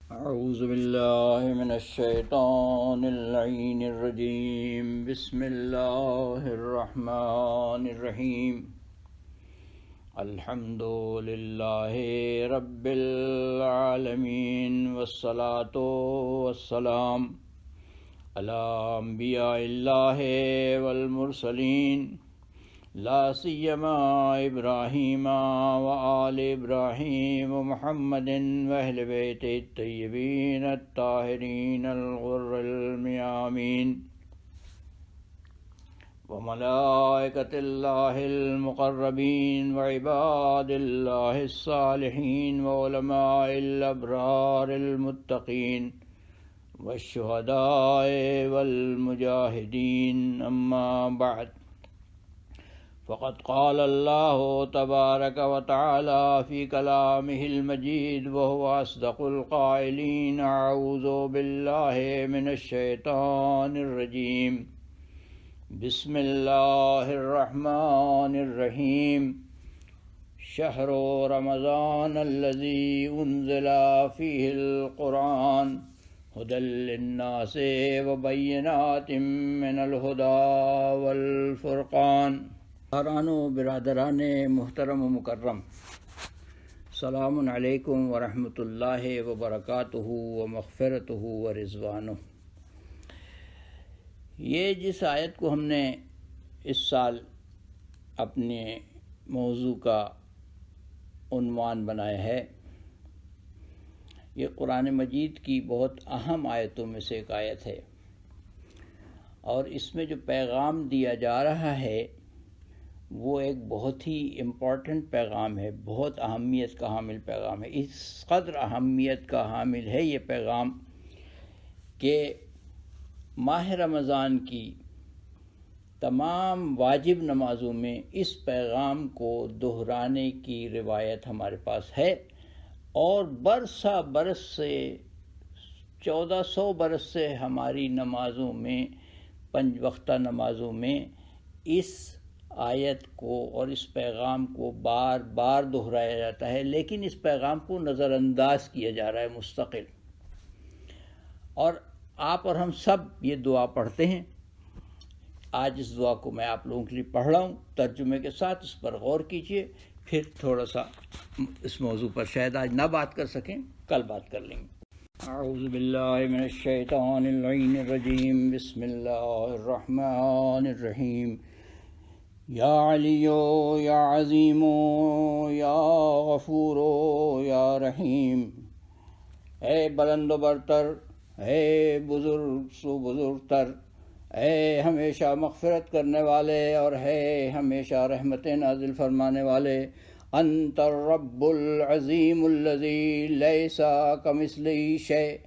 أعوذ بالله من الشيطان اللعين الرجيم بسم الله الرحمن الرحيم الحمد لله رب العالمين والصلاة والسلام على أنبياء الله والمرسلين لا سيما إبراهيم وآل إبراهيم ومحمد وأهل بيته الطيبين الطاهرين الغر الميامين وملائكة الله المقربين وعباد الله الصالحين وعلماء الأبرار المتقين والشهداء والمجاهدين أما بعد فقد قال الله تبارك وتعالى في كلامه المجيد وهو أصدق القائلين أعوذ بالله من الشيطان الرجيم بسم الله الرحمن الرحيم شهر رمضان الذي أنزل فيه القرآن هدى للناس وبينات من الهدى والفرقان۔ برادران و برادران محترم و مکرم، السلام علیکم ورحمۃ اللہ وبرکاتہ و مغفرتہ و رضوانہ۔ یہ جس آیت کو ہم نے اس سال اپنے موضوع کا عنوان بنایا ہے، یہ قرآن مجید کی بہت اہم آیتوں میں سے ایک آیت ہے، اور اس میں جو پیغام دیا جا رہا ہے وہ ایک بہت ہی امپورٹنٹ پیغام ہے، بہت اہمیت کا حامل پیغام ہے۔ اس قدر اہمیت کا حامل ہے یہ پیغام کہ ماہ رمضان کی تمام واجب نمازوں میں اس پیغام کو دہرانے کی روایت ہمارے پاس ہے، اور برسہ برس سے 1400 برس سے ہماری نمازوں میں، 5 وقتہ نمازوں میں اس آیت کو اور اس پیغام کو بار بار دہرایا جاتا ہے، لیکن اس پیغام کو نظر انداز کیا جا رہا ہے مستقل۔ اور آپ اور ہم سب یہ دعا پڑھتے ہیں۔ آج اس دعا کو میں آپ لوگوں کے لیے پڑھ رہا ہوں ترجمے کے ساتھ، اس پر غور کیجئے، پھر تھوڑا سا اس موضوع پر شاید آج نہ بات کر سکیں، کل بات کر لیں گے۔ اعوذ باللہ من الشیطان اللعین الرجیم بسم اللہ الرحمن الرحیم یا علی یا عظیم یا غفور یا رحیم۔ اے بلند و برتر، اے بزرگ سو بزرگ تر، اے ہمیشہ مغفرت کرنے والے اور ہے ہمیشہ رحمت نازل فرمانے والے۔ انت الرب العظیم الذی لیس کمثلہ شیء،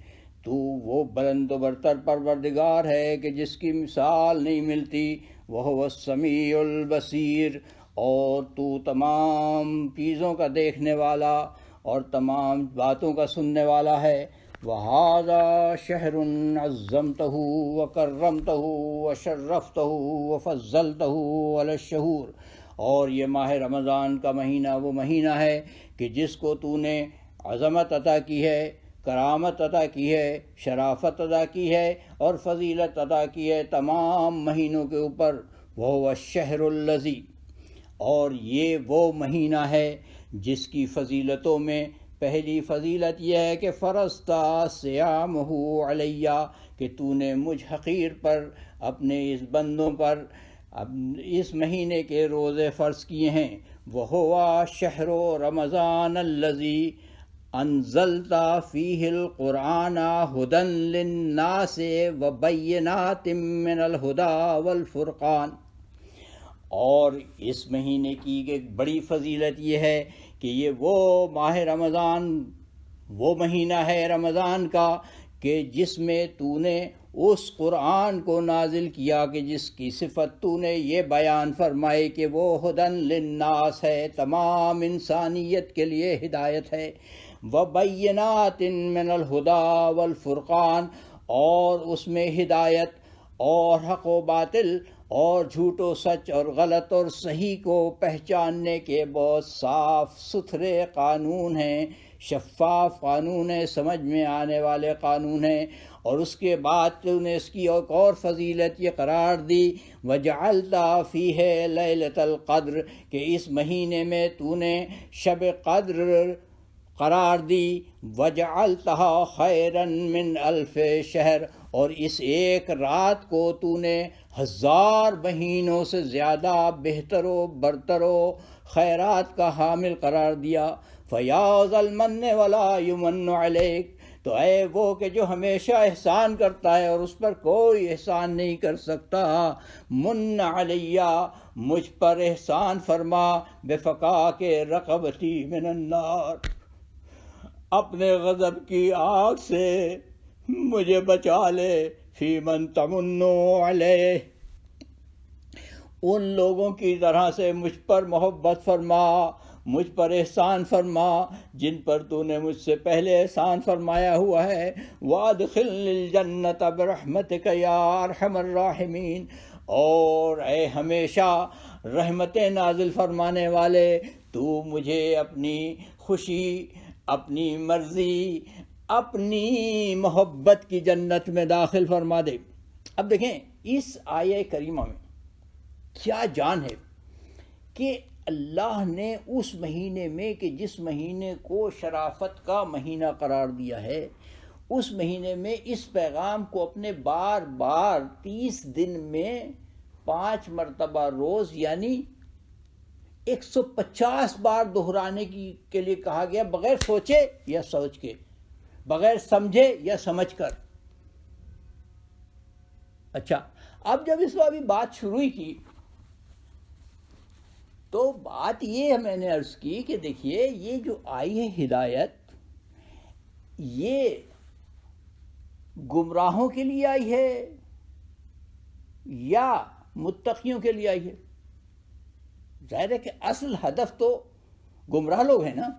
تو وہ بلند و برتر پروردگار ہے کہ جس کی مثال نہیں ملتی۔ وہو السمیع البصیر، اور تو تمام چیزوں کا دیکھنے والا اور تمام باتوں کا سننے والا ہے۔ وَهَذَا شَهْرٌ عَظَّمْتَهُ وَكَرَّمْتَهُ وَشَرَّفْتَهُ وَفَضَّلْتَهُ عَلَى الشُّهُورِ، اور یہ ماہ رمضان کا مہینہ وہ مہینہ ہے کہ جس کو تو نے عظمت عطا کی ہے، کرامت عطا کی ہے، شرافت عطا کی ہے اور فضیلت عطا کی ہے تمام مہینوں کے اوپر۔ وَهُوَ الشَّهْرُ الَّذِي، اور یہ وہ مہینہ ہے جس کی فضیلتوں میں پہلی فضیلت یہ ہے کہ فرضتا صیامہ علیہ، کہ تو نے مجھ حقیر پر، اپنے اس بندوں پر اس مہینے کے روزے فرض کیے ہیں۔ وَهُوَ شَهْرُ رَمَضَانَ الَّذِي انزلت فیہ القرآن ہدی للناس وبینات من الہدی والفرقان۔ اور اس مہینے کی ایک بڑی فضیلت یہ ہے کہ یہ وہ ماہ رمضان، وہ مہینہ ہے رمضان کا کہ جس میں تو نے اس قرآن کو نازل کیا کہ جس کی صفت تو نے یہ بیان فرمائی کہ وہ ہدی للناس ہے، تمام انسانیت کے لیے ہدایت ہے۔ وَبَيِّنَاتٍ مِّنَ الْهُدَى وَالْفُرْقَانِ، اور اس میں ہدایت اور حق و باطل اور جھوٹ و سچ اور غلط اور صحیح کو پہچاننے کے بہت صاف ستھرے قانون ہیں، شفاف قانون ہے، سمجھ میں آنے والے قانون ہیں۔ اور اس کے بعد تو نے اس کی ایک اور فضیلت یہ قرار دی وَجَعَلْتَ فِيهِ لَيْلَةَ الْقَدْرِ، کہ اس مہینے میں تو نے شب قدر قرار دی، وَجَعَلْتَهَا خَيْرًا مِّنْ أَلْفِ شَهْرٍ، اور اس ایک رات کو تو نے 1000 مہینوں سے زیادہ بہتر و برتر و خیرات کا حامل قرار دیا۔ فَيَا ذَا الْمَنِّ وَلَا يُمَنُّ عَلَيْكَ، تو اے وہ کہ جو ہمیشہ احسان کرتا ہے اور اس پر کوئی احسان نہیں کر سکتا، من علیہ، مجھ پر احسان فرما، بفقاک رقبتی من النار، اپنے غضب کی آگ سے مجھے بچا لے، فی من تمن علیہ، ان لوگوں کی طرح سے مجھ پر محبت فرما، مجھ پر احسان فرما جن پر تو نے مجھ سے پہلے احسان فرمایا ہوا ہے۔ وَادْخِلْنِی الْجَنَّةَ بِرَحْمَتِکَ یا ارحم الراحمین، اور اے ہمیشہ رحمتیں نازل فرمانے والے، تو مجھے اپنی خوشی، اپنی مرضی، اپنی محبت کی جنت میں داخل فرما دے۔ اب دیکھیں اس آیہ کریمہ میں کیا جان ہے کہ اللہ نے اس مہینے میں، کہ جس مہینے کو شرافت کا مہینہ قرار دیا ہے، اس مہینے میں اس پیغام کو اپنے بار بار 30 دن میں 5 مرتبہ روز یعنی 150 بار دہرانے کے لیے کہا گیا، بغیر سوچے یا سوچ کے، بغیر سمجھے یا سمجھ کر۔ اچھا، اب جب اس والی بات شروع کی تو بات یہ میں نے عرض کی کہ دیکھیے یہ جو آئی ہے ہدایت، یہ گمراہوں کے لیے آئی ہے یا متقیوں کے لیے آئی ہے؟ ظاہر ہے کہ اصل ہدف تو گمراہ لوگ ہیں نا،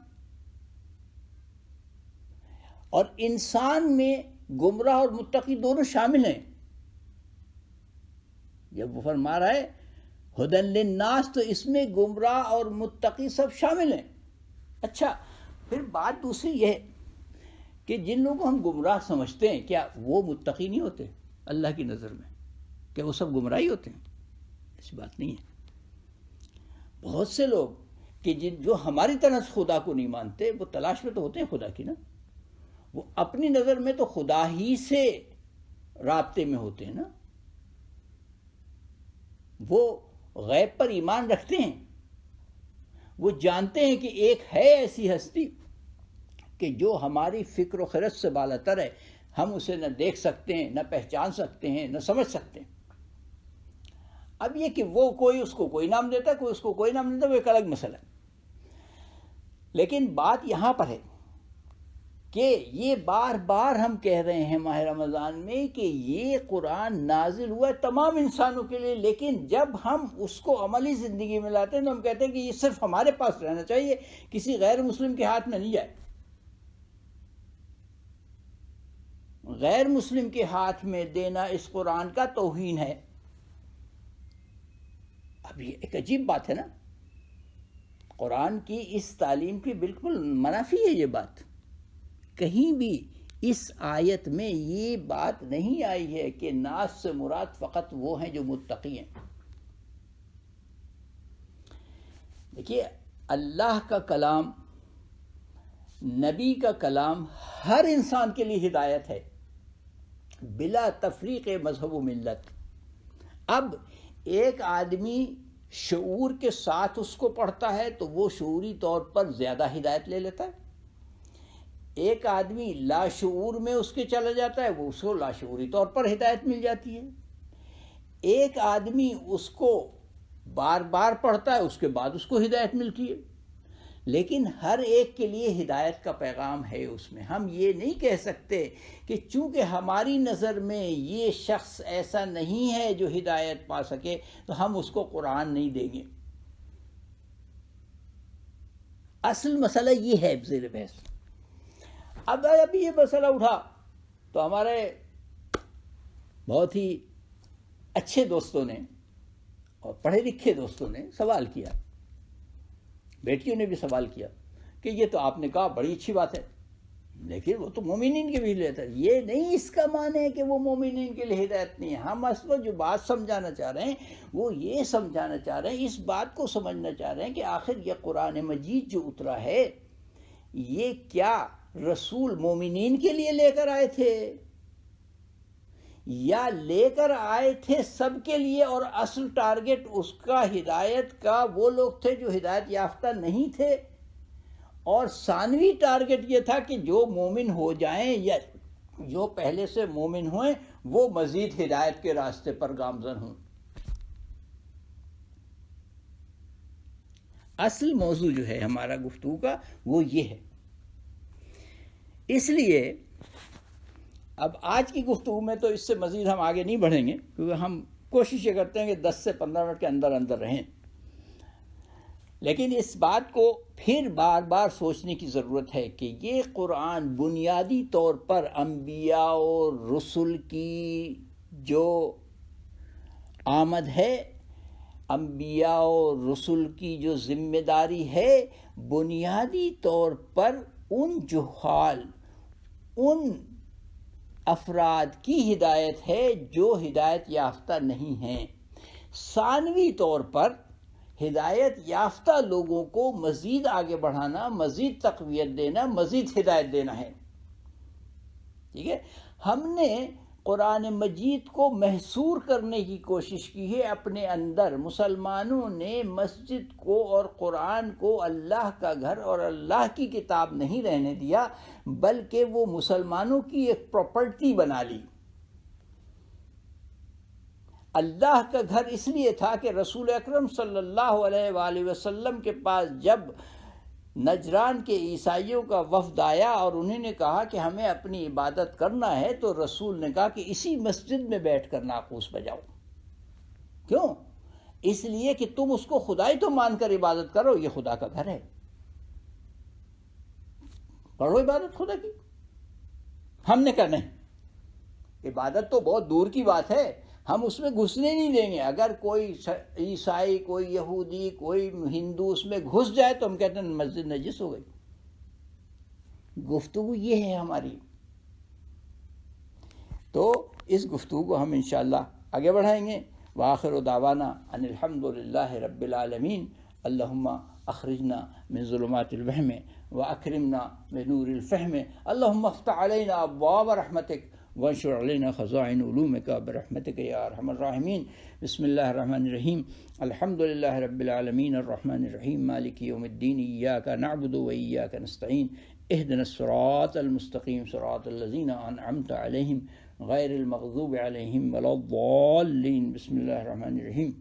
اور انسان میں گمراہ اور متقی دونوں شامل ہیں۔ جب وہ فرما رہا ہے ہدن للناس، تو اس میں گمراہ اور متقی سب شامل ہیں۔ اچھا، پھر بات دوسری یہ ہے کہ جن لوگوں کو ہم گمراہ سمجھتے ہیں، کیا وہ متقی نہیں ہوتے اللہ کی نظر میں؟ کیا وہ سب گمراہی ہوتے ہیں؟ ایسی بات نہیں ہے۔ بہت سے لوگ کہ جو ہماری طرح خدا کو نہیں مانتے، وہ تلاش میں تو ہوتے ہیں خدا کی نا، وہ اپنی نظر میں تو خدا ہی سے رابطے میں ہوتے ہیں نا، وہ غیب پر ایمان رکھتے ہیں، وہ جانتے ہیں کہ ایک ہے ایسی ہستی کہ جو ہماری فکر و خرد سے بالاتر ہے، ہم اسے نہ دیکھ سکتے ہیں، نہ پہچان سکتے ہیں، نہ سمجھ سکتے ہیں۔ اب یہ کہ وہ کوئی اس کو کوئی نام دیتا ہے، کوئی اس کو کوئی نام دیتا ہے، وہ ایک الگ مسئلہ ہے۔ لیکن بات یہاں پر ہے کہ یہ بار بار ہم کہہ رہے ہیں ماہ رمضان میں کہ یہ قرآن نازل ہوا ہے تمام انسانوں کے لیے، لیکن جب ہم اس کو عملی زندگی میں لاتے ہیں تو ہم کہتے ہیں کہ یہ صرف ہمارے پاس رہنا چاہیے، کسی غیر مسلم کے ہاتھ میں نہیں جائے۔ غیر مسلم کے ہاتھ میں دینا اس قرآن کا توہین ہے۔ اب یہ ایک عجیب بات ہے نا، قرآن کی اس تعلیم کی بالکل منافی ہے یہ بات۔ کہیں بھی اس آیت میں یہ بات نہیں آئی ہے کہ ناس سے مراد فقط وہ ہیں جو متقی ہیں۔ دیکھیے اللہ کا کلام، نبی کا کلام ہر انسان کے لیے ہدایت ہے، بلا تفریق مذہب و ملت۔ اب ایک آدمی شعور کے ساتھ اس کو پڑھتا ہے تو وہ شعوری طور پر زیادہ ہدایت لے لیتا ہے، ایک آدمی لاشعور میں اس کے چلا جاتا ہے، وہ اس کو لاشعوری طور پر ہدایت مل جاتی ہے، ایک آدمی اس کو بار بار پڑھتا ہے، اس کے بعد اس کو ہدایت ملتی ہے۔ لیکن ہر ایک کے لیے ہدایت کا پیغام ہے اس میں۔ ہم یہ نہیں کہہ سکتے کہ چونکہ ہماری نظر میں یہ شخص ایسا نہیں ہے جو ہدایت پا سکے تو ہم اس کو قرآن نہیں دیں گے۔ اصل مسئلہ یہ ہے زیر بحث۔ اب یہ مسئلہ اٹھا تو ہمارے بہت ہی اچھے دوستوں نے اور پڑھے لکھے دوستوں نے سوال کیا، بیٹیوں نے بھی سوال کیا کہ یہ تو آپ نے کہا بڑی اچھی بات ہے، لیکن وہ تو مومنین کے بھی لیتا ہے. یہ نہیں اس کا معنی ہے کہ وہ مومنین کے لیے ہدایت نہیں ہے. ہم اصل جو بات سمجھانا چاہ رہے ہیں وہ یہ سمجھانا چاہ رہے ہیں، اس بات کو سمجھنا چاہ رہے ہیں کہ آخر یہ قرآن مجید جو اترا ہے یہ کیا رسول مومنین کے لیے لے کر آئے تھے یا لے کر آئے تھے سب کے لیے، اور اصل ٹارگٹ اس کا ہدایت کا وہ لوگ تھے جو ہدایت یافتہ نہیں تھے، اور ثانوی ٹارگٹ یہ تھا کہ جو مومن ہو جائیں یا جو پہلے سے مومن ہوئیں وہ مزید ہدایت کے راستے پر گامزن ہوں. اصل موضوع جو ہے ہمارا گفتگو کا وہ یہ ہے. اس لیے اب آج کی گفتگو میں تو اس سے مزید ہم آگے نہیں بڑھیں گے، کیونکہ ہم کوشش یہ کرتے ہیں کہ 10 سے 15 منٹ کے اندر اندر رہیں، لیکن اس بات کو پھر بار بار سوچنے کی ضرورت ہے کہ یہ قرآن بنیادی طور پر انبیاء اور رسل کی جو آمد ہے، انبیاء اور رسل کی جو ذمہ داری ہے، بنیادی طور پر ان جہال، ان افراد کی ہدایت ہے جو ہدایت یافتہ نہیں ہیں. ثانوی طور پر ہدایت یافتہ لوگوں کو مزید آگے بڑھانا، مزید تقویت دینا، مزید ہدایت دینا ہے. ٹھیک ہے، ہم نے قرآن مجید کو محصور کرنے کی کوشش کی ہے اپنے اندر. مسلمانوں نے مسجد کو اور قرآن کو اللہ کا گھر اور اللہ کی کتاب نہیں رہنے دیا، بلکہ وہ مسلمانوں کی ایک پراپرٹی بنا لی. اللہ کا گھر اس لیے تھا کہ رسول اکرم صلی اللہ علیہ وآلہ وسلم کے پاس جب نجران کے عیسائیوں کا وفد آیا اور انہوں نے کہا کہ ہمیں اپنی عبادت کرنا ہے، تو رسول نے کہا کہ اسی مسجد میں بیٹھ کر ناقوس بجاؤ. کیوں؟ اس لیے کہ تم اس کو خدائی تو مان کر عبادت کرو، یہ خدا کا گھر ہے، کرو عبادت خدا کی. ہم نے کہا نہیں، عبادت تو بہت دور کی بات ہے، ہم اس میں گھسنے نہیں دیں گے. اگر کوئی عیسائی، کوئی یہودی، کوئی ہندو اس میں گھس جائے تو ہم کہتے ہیں مسجد نجس ہو گئی. گفتگو یہ ہے ہماری. تو اس گفتگو کو ہم انشاءاللہ آگے بڑھائیں گے. وآخر دعوانا ان الحمد للہ رب العالمین. اللہم اخرجنا من ظلمات الوہم واکرمنا بنور الفہم. اللہم افتح علینا ابواب رحمتک وانشر علینا خزائن علومک برحمتک یا ارحم الراحمین. بسم اللہ الرحمن الرحیم. الحمد للہ رب العالمین الرحمن الرحیم مالک یوم الدین. ایاک نعبد و ایاک نستعین. اہدنا الصراط المستقیم صراط الذین انعمت علیہم غیر المغضوب علیہم ولا الضالین. بسم اللہ الرحمن الرحیم.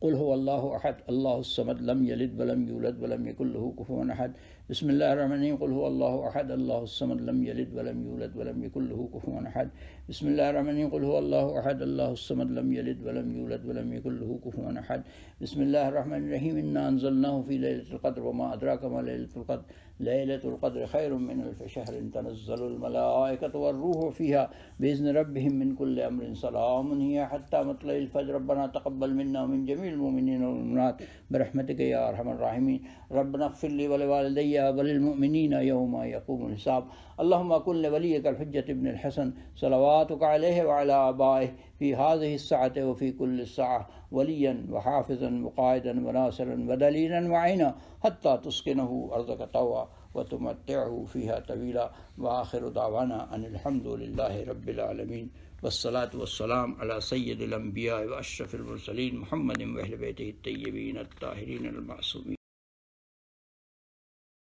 قل هو اللہ احد اللہ الصمد لم یلد ولم یولد ولم یکن له کفوا احد. بسم اللہ الرحمن الرحیم. قل هو اللہ احد اللہ الصمد لم یلد ولم یولد ولم یکن له کفوا احد. بسم اللہ الرحمن الرحیم. قل هو اللہ احد اللہ الصمد لم یلد ولم یولد ولم یکن له کفوا احد. بسم اللہ الرحمن الرحیم. انا انزلناه فی لیلۃ القدر وما ادراک ما لیلۃ القدر. لیلۃ القدر خیر من الف شہر تنزل الملائکۃ والروح فیها باذن ربهم من کل امر سلام هی حتی مطلع الفجر. ربنا تقبل منا ومن جميع المؤمنین والمؤمنات برحمتک یا ارحم الراحمین. ربنا اغفر لی ولوالدی وللمؤمنین یوم یقوم الحساب. اللهم كن لوليك الحجة ابن الحسن صلواتك عليه وعلى آبائه في هذه الساعة وفي كل الساعة وليا وحافظا وقائدا وناصرا ودليلا وعينا حتى تسكنه أرضك طوعا وتمتعه فيها طويلا. وآخر دعوانا أن الحمد لله رب العالمين والصلاة والسلام على سيد الأنبياء وأشرف المرسلين محمد وأهل بيته الطيبين الطاهرين المعصومين.